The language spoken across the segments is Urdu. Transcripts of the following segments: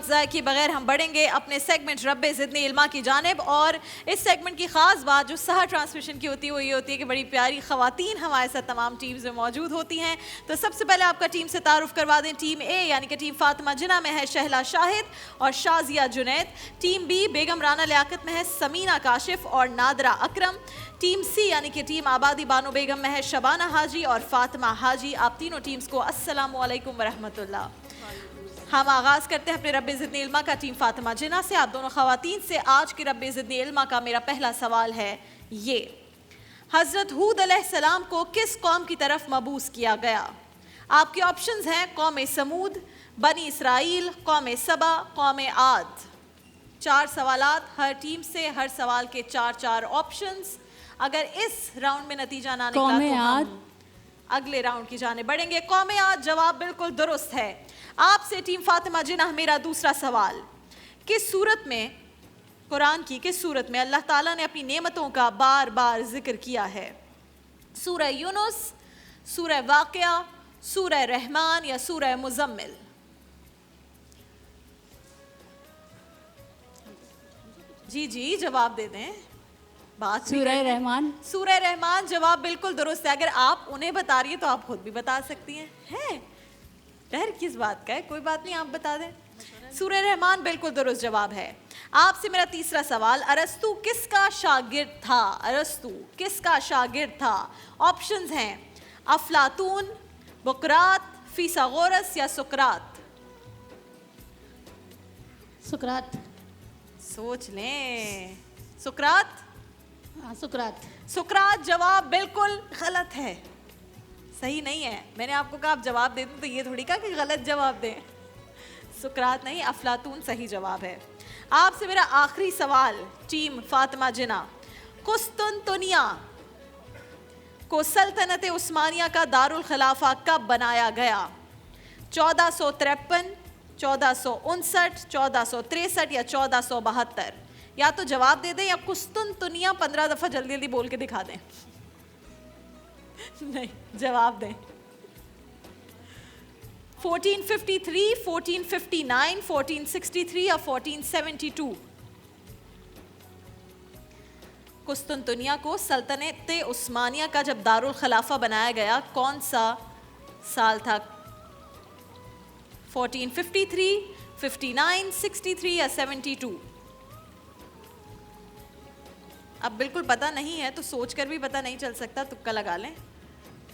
ضائع کیے بغیر ہم بڑھیں گے اپنے سیگمنٹ رب زدنی علما کی جانب. اور اس سیگمنٹ کی خاص بات جو سحر ٹرانسمیشن کی ہوتی ہے وہ یہ ہوتی ہے کہ بڑی پیاری خواتین ہمارے ساتھ تمام ٹیمز میں موجود ہوتی ہیں. تو سب سے پہلے آپ کا ٹیم سے تعارف کروا دیں. ٹیم اے یعنی کہ ٹیم فاطمہ جناح میں ہے شہلا شاہد اور شازیہ جنید. ٹیم بی بیگم رانا لیاقت میں ہے سمینہ کاشف اور نادرہ اکرم. ٹیم سی یعنی کہ ٹیم آبادی بانو بیگم میں ہے شبانہ حاجی اور فاطمہ حاجی. آپ تینوں ٹیمز کو السلام علیکم ورحمۃ اللہ. ہم آغاز کرتے ہیں اپنے رب زدنی علما کا ٹیم فاطمہ جناح سے. آپ دونوں خواتین سے آج کے رب زدنی علما کا میرا پہلا سوال ہے یہ: حضرت ہود علیہ السلام کو کس قوم کی طرف مبعوث کیا گیا؟ آپ کے آپشنز ہیں قوم سمود، بنی اسرائیل، قوم سبا، قوم عاد. 4 سوالات ہر ٹیم سے، ہر سوال کے 4 آپشنز. اگر اس راؤنڈ میں نتیجہ نہ نکلا تو ہم اگلے راؤنڈ کی جانب بڑھیں گے. قوم عاد جواب بالکل درست ہے. آپ سے ٹیم فاطمہ جناح میرا دوسرا سوال: کس صورت میں، قرآن کی کس صورت میں اللہ تعالیٰ نے اپنی نعمتوں کا بار بار ذکر کیا ہے؟ سورہ یونس، سورہ واقعہ، سورہ رحمان یا سورہ مزمل؟ جی جواب دے دیں. بات سورہ رحمان. سورہ رحمان جواب بالکل درست ہے. اگر آپ انہیں بتا رہی ہیں تو آپ خود بھی بتا سکتی ہیں. ڈر کس بات کا ہے؟ کوئی بات نہیں، آپ بتا دیں. سورہ رحمان بالکل درست جواب ہے. آپ سے میرا تیسرا سوال: ارسطو کس کا شاگرد تھا؟ ارسطو کس کا شاگرد تھا؟ آپشنز ہیں افلاطون، بقراط، فیثاغورس یا سقراط؟ سقراط. سوچ لیں. سقراط؟ ہاں سقراط. سقراط جواب بالکل غلط ہے، صحیح نہیں ہے. میں نے آپ کو کہا آپ جواب دے دیں تو یہ تھوڑی کہا کہ غلط جواب دیں. سقراط نہیں، افلاطون صحیح جواب ہے. آپ سے میرا آخری سوال ٹیم فاطمہ جناح: قسطنطنیہ کو سلطنت عثمانیہ کا دارالخلافہ کب بنایا گیا؟ 1453، 1459، 1463 یا 1472؟ یا تو جواب دے دیں یا قسطنطنیہ 15 دفعہ جلدی جلدی بول کے دکھا دیں. نہیں، جواب دیں. 1453، 1459، 1463 یا 1472؟ قسطنطنیہ کو سلطنت عثمانیہ کا جب دارالخلافہ بنایا گیا کون سا سال تھا؟ 1453، 59، 63 یا 72؟ اب بالکل پتہ نہیں ہے تو سوچ کر بھی پتہ نہیں چل سکتا، تکا لگا لیں.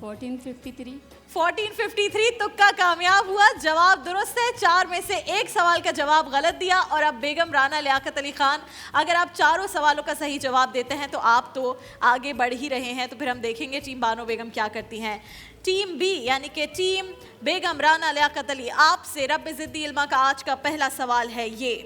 1453. 1453 تکا کامیاب ہوا. جواب درست ہے. 4 میں سے 1 سوال کا جواب غلط دیا. اور اب بیگم رانا لیاقت علی خان، اگر آپ 4 سوالوں کا صحیح جواب دیتے ہیں تو آپ تو آگے بڑھ ہی رہے ہیں. تو پھر ہم دیکھیں گے ٹیم بانو بیگم کیا کرتی ہیں. ٹیم بی یعنی کہ ٹیم بیگم رانا لیاقت علی، آپ سے رب زدنی علما کا آج کا پہلا سوال ہے یہ: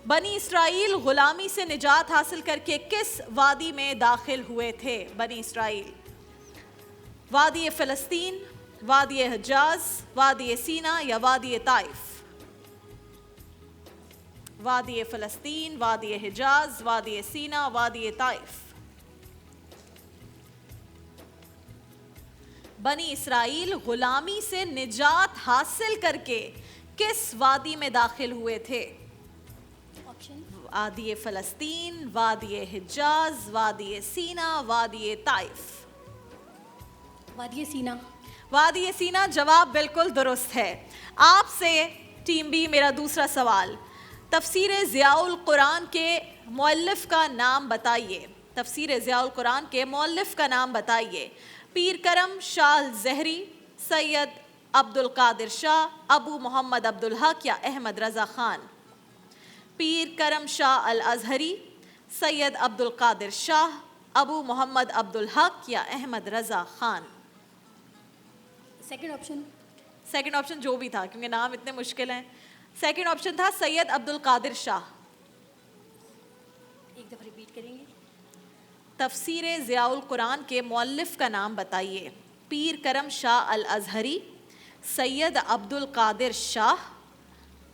بنی اسرائیل غلامی سے نجات حاصل کر کے کس وادی میں داخل ہوئے تھے؟ بنی اسرائیل وادی فلسطین، وادی حجاز، وادی سینا یا وادی طائف؟ وادی فلسطین، وادی حجاز، وادی سینا، وادی طائف؟ بنی اسرائیل غلامی سے نجات حاصل کر کے کس وادی میں داخل ہوئے تھے؟ وادی فلسطین، وادی حجاز، وادی سینا، وادی طائف؟ وادی سینا. وادی سینا جواب بالکل درست ہے. آپ سے ٹیم بی میرا دوسرا سوال: تفسیر ضیاء القرآن کے مؤلف کا نام بتائیے. تفسیر ضیاء القرآن کے مؤلف کا نام بتائیے. پیر کرم شاہ الظہری، سید عبد القادر شاہ، ابو محمد عبد الحق یا احمد رضا خان؟ پیر کرم شاہ الازہری، سید عبد القادر شاہ، ابو محمد عبد الحق یا احمد رضا خان؟ سیکنڈ آپشن جو بھی تھا کیونکہ نام اتنے مشکل ہیں. سیکنڈ آپشن تھا سید عبد القادر شاہ. ایک دفعہ ریپیٹ کریں گے. تفسیر ضیاء القرآن کے مؤلف کا نام بتائیے. پیر کرم شاہ الازہری، سید عبد القادر شاہ،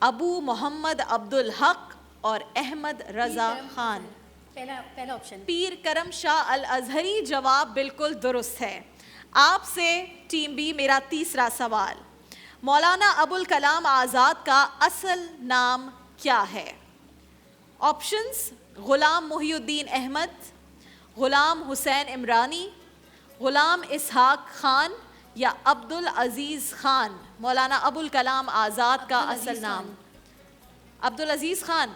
ابو محمد عبد الحق اور احمد رضا خان؟ پہلا آپشن پیر کرم شاہ الازہری جواب بالکل درست ہے. آپ سے ٹیم بی میرا تیسرا سوال: مولانا ابوالکلام آزاد کا اصل نام کیا ہے؟ آپشنز: غلام محی الدین احمد، غلام حسین عمرانی، غلام اسحاق خان یا عبدالعزیز خان. مولانا ابوالکلام آزاد کا اصل نام عبدالعزیز خان.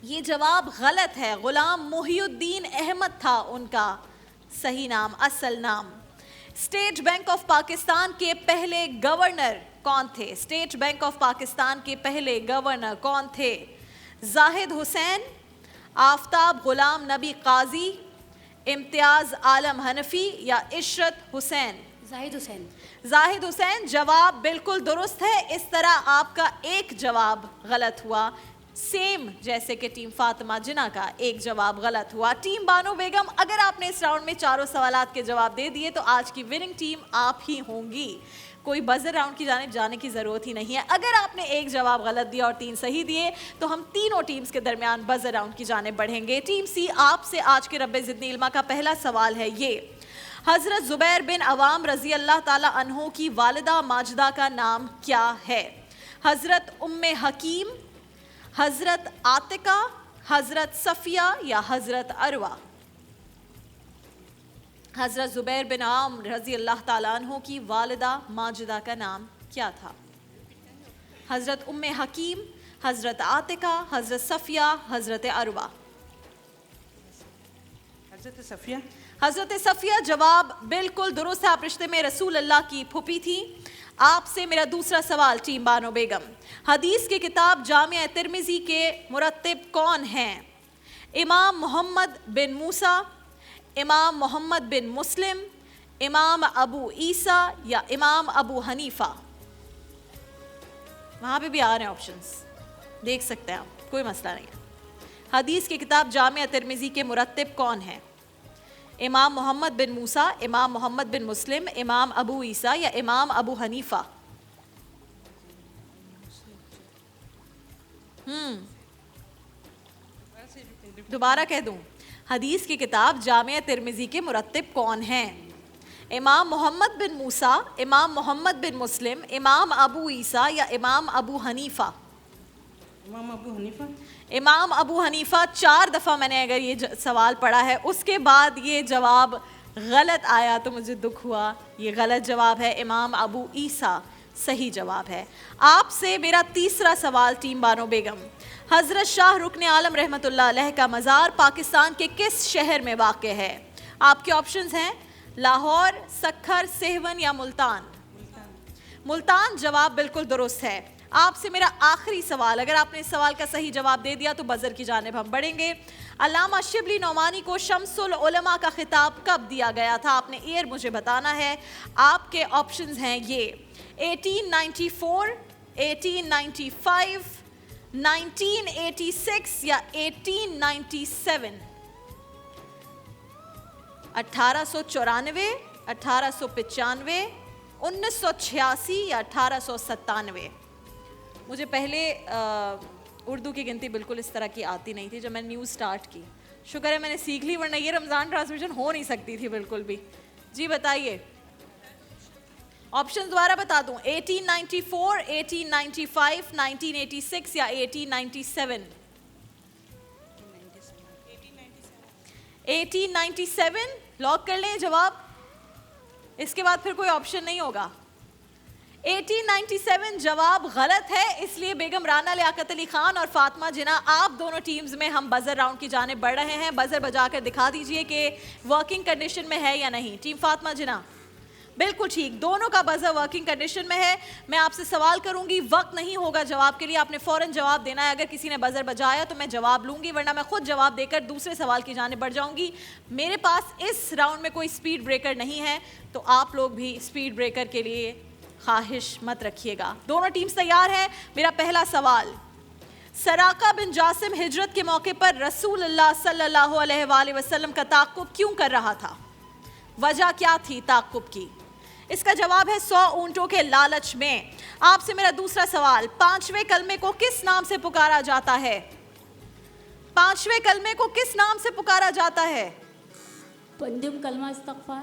یہ جواب غلط ہے. غلام محی الدین احمد تھا ان کا صحیح نام، اصل نام. اسٹیٹ بینک آف پاکستان کے پہلے گورنر کون تھے؟ اسٹیٹ بینک آف پاکستان کے پہلے گورنر کون تھے؟ زاہد حسین، آفتاب غلام نبی قاضی، امتیاز عالم حنفی یا عشرت حسین؟ زاہد حسین. زاہد حسین جواب بالکل درست ہے. اس طرح آپ کا ایک جواب غلط ہوا، سیم جیسے کہ ٹیم فاطمہ جناح کا ایک جواب غلط ہوا. ٹیم بانو بیگم، اگر آپ نے اس راؤنڈ میں چاروں سوالات کے جواب دے دیے تو آج کی وننگ ٹیم آپ ہی ہوں گی. کوئی بزر راؤنڈ کی جانب جانے کی ضرورت ہی نہیں ہے. اگر آپ نے ایک جواب غلط دیا اور 3 صحیح دیے تو ہم تینوں ٹیمز کے درمیان بزر راؤنڈ کی جانب بڑھیں گے. ٹیم سی، آپ سے آج کے رب زدنی علما کا پہلا سوال ہے یہ: حضرت زبیر بن عوام رضی اللہ تعالی عنہ کی والدہ ماجدہ کا نام کیا ہے؟ حضرت ام حکیم، حضرت عاتقہ، حضرت صفیہ یا حضرت عروہ؟ حضرت زبیر بن عوام رضی اللہ تعالیٰ عنہ کی والدہ ماجدہ کا نام کیا تھا؟ حضرت ام حکیم، حضرت عاتقہ، حضرت صفیہ، حضرت عروہ؟ حضرت صفیہ. حضرت صفیہ جواب بالکل درست ہے. آپ رشتے میں رسول اللہ کی پھوپھی تھی. آپ سے میرا دوسرا سوال ٹیم بانو بیگم: حدیث کی کتاب جامع ترمذی کے مرتب کون ہیں؟ امام محمد بن موسیٰ، امام محمد بن مسلم، امام ابو عیسیٰ یا امام ابو حنیفہ؟ وہاں پہ بھی آ رہے ہیں آپشنز، دیکھ سکتے ہیں آپ، کوئی مسئلہ نہیں ہے. حدیث کی کتاب جامع ترمذی کے مرتب کون ہیں؟ امام محمد بن موسیٰ، امام محمد بن مسلم، امام ابو عیسیٰ یا امام ابو حنیفہ؟ دوبارہ کہہ دوں، حدیث کی کتاب جامع ترمذی کے مرتب کون ہیں؟ امام محمد بن موسیٰ، امام محمد بن مسلم، امام ابو عیسیٰ یا امام ابو حنیفہ؟ امام ابو حنیفہ. امام ابو حنیفہ. 4 دفعہ میں نے اگر یہ سوال پڑھا ہے اس کے بعد یہ جواب غلط آیا تو مجھے دکھ ہوا. یہ غلط جواب ہے. امام ابو عیسیٰ صحیح جواب ہے. آپ سے میرا تیسرا سوال ٹیم بانو بیگم: حضرت شاہ رکن عالم رحمۃ اللہ علیہ کا مزار پاکستان کے کس شہر میں واقع ہے؟ آپ کے آپشنز ہیں لاہور، سکھر، سہون یا ملتان؟ ملتان جواب بالکل درست ہے. آپ سے میرا آخری سوال، اگر آپ نے اس سوال کا صحیح جواب دے دیا تو بزر کی جانب ہم بڑھیں گے. علامہ شبلی نعمانی کو شمس العلماء کا خطاب کب دیا گیا تھا؟ آپ نے ایئر مجھے بتانا ہے. آپ کے آپشنز ہیں یہ: 1894، 1895، 1986 یا 1897؟ 1894، 1895، 1986 یا 1897؟ مجھے پہلے اردو کی گنتی بالکل اس طرح کی آتی نہیں تھی جب میں نے نیوز سٹارٹ کی. شکر ہے میں نے سیکھ لی، ورنہ یہ رمضان ٹرانسمیشن ہو نہیں سکتی تھی بالکل بھی. جی بتائیے، آپشن دوبارہ بتا دوں: 1894، 1895، 1986 یا 1897؟ 1897 لاک کر لیں جواب. اس کے بعد پھر کوئی آپشن نہیں ہوگا. 1897 جواب غلط ہے. اس لیے بیگم رانا لیاقت علی خان اور فاطمہ جناح، آپ دونوں ٹیمز میں ہم بزر راؤنڈ کی جانب بڑھ رہے ہیں. بزر بجا کر دکھا دیجئے کہ ورکنگ کنڈیشن میں ہے یا نہیں. ٹیم فاطمہ جناح بالکل ٹھیک، دونوں کا بزر ورکنگ کنڈیشن میں ہے. میں آپ سے سوال کروں گی، وقت نہیں ہوگا جواب کے لیے، آپ نے فوراً جواب دینا ہے. اگر کسی نے بزر بجایا تو میں جواب لوں گی، ورنہ میں خود جواب دے کر دوسرے سوال کی جانب بڑھ جاؤں گی. میرے پاس اس راؤنڈ میں کوئی سپیڈ بریکر نہیں ہے، تو آپ لوگ بھی سپیڈ بریکر کے لیے خواہش مت رکھیے گا. دونوں ٹیمز تیار ہیں. میرا پہلا سوال: سراقہ بن جاسم ہجرت کے موقع پر رسول اللہ صلی اللہ علیہ وآلہ وسلم کا تعاقب کیوں کر رہا تھا؟ وجہ کیا تھی تعاقب کی؟ اس کا جواب ہے 100 اونٹوں کے لالچ میں. آپ سے میرا دوسرا سوال: 5ویں کلمے کو کس نام سے پکارا جاتا ہے؟ 5ویں کلمے کو کس نام سے پکارا جاتا ہے؟ پنجم کلمہ استغفار.